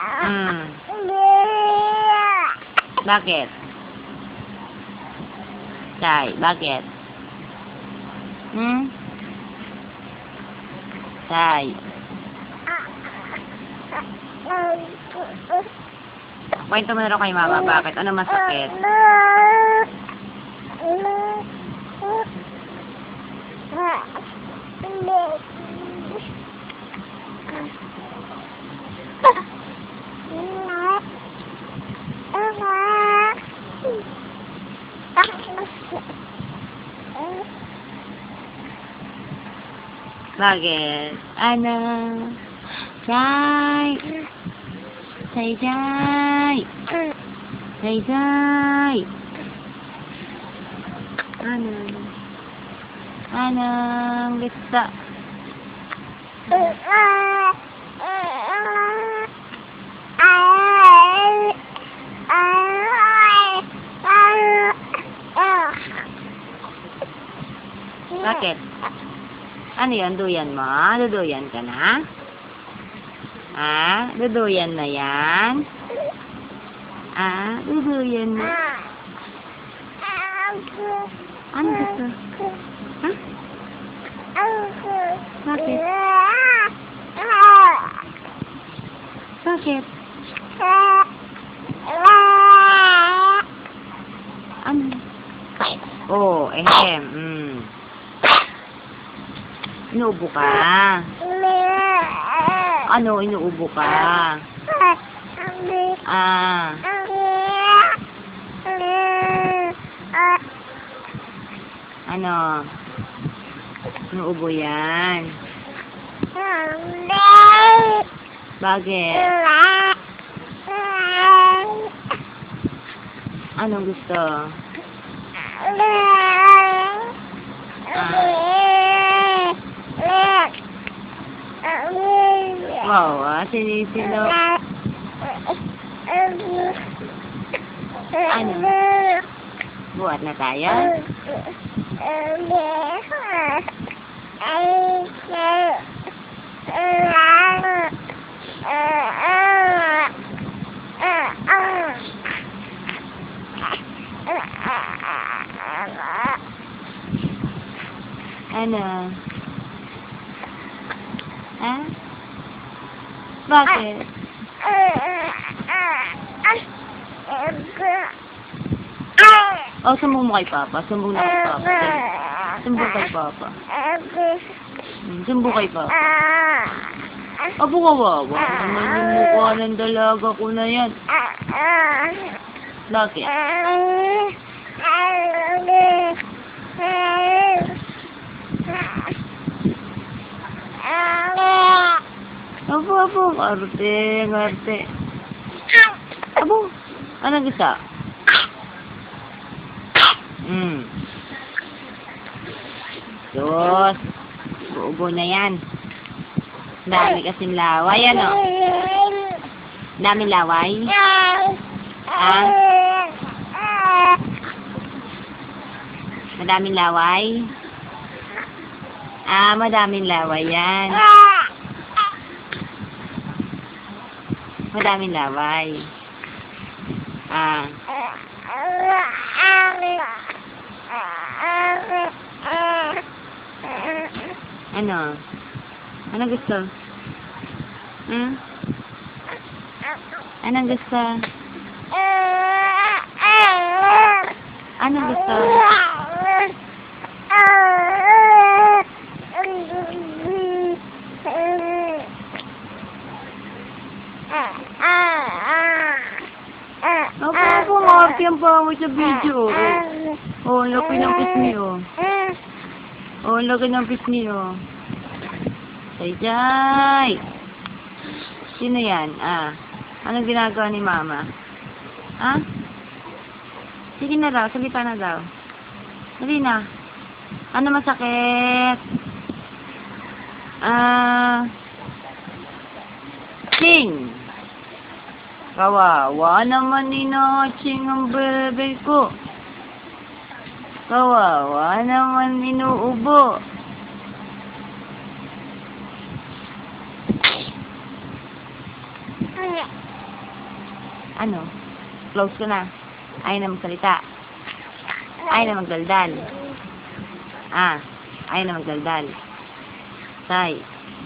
Hmm. Bakit? Chay, bakit? Hmm? Chay. Kwento mo na rin kay mama, bakit? Ano masakit? Bakit? Ano? Chay! Chay, Chay! Chay, Chay! Ano? Anong gusto? Bakit? Ano yan? Duyan mo? Duduyan ka na? Ah? Duduyan na yan? Ah? Duduyan na? Ano gusto? Ha? Bakit? Bakit? Ano? Oh, Inuubo ka. Ano, inuubo ka? Ah. Ano? Inuubo yan. Bakit? Anong gusto? Wow, sinisilo. Ano? Buhat na tayo? Ano? Ha? Bakit? Oh, sumbong mo kay Papa. Sumbong na kay Papa. Sumbong kay Papa. Sumbong kay Papa. Abo, kawawa. Naman yung mukha ng dalaga ko na yan. Bakit? Abo, ngarte. Abo, anong gusto? Diyos, buubo na yan. Dami kasing laway, ano? Daming laway? Ah? Madaming laway? Ah, madaming laway yan. Madaming laway. Ah. Ano? Anong gusto? Hmm? Anong gusto? Anong gusto? Ako, ngaki ang pangit sa video. Oh, ang laki ng pisngi, oh. Oh, ang laki ng pisngi, oh. Jai! Sino yan? Ah, anong ginagawa ni Mama? Ha? Sige na daw, salita na daw. Dali na. Ano masakit? Ching! Kawawa naman ni Ching ang bebe ko. Kawawa naman inuubo. Ano? Close ko na. Ayaw na magsalita. Ayaw na magdaldal. Ayaw na magdaldal. Tay,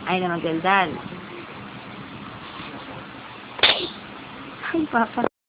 ayaw na magdaldal. Ay, papa.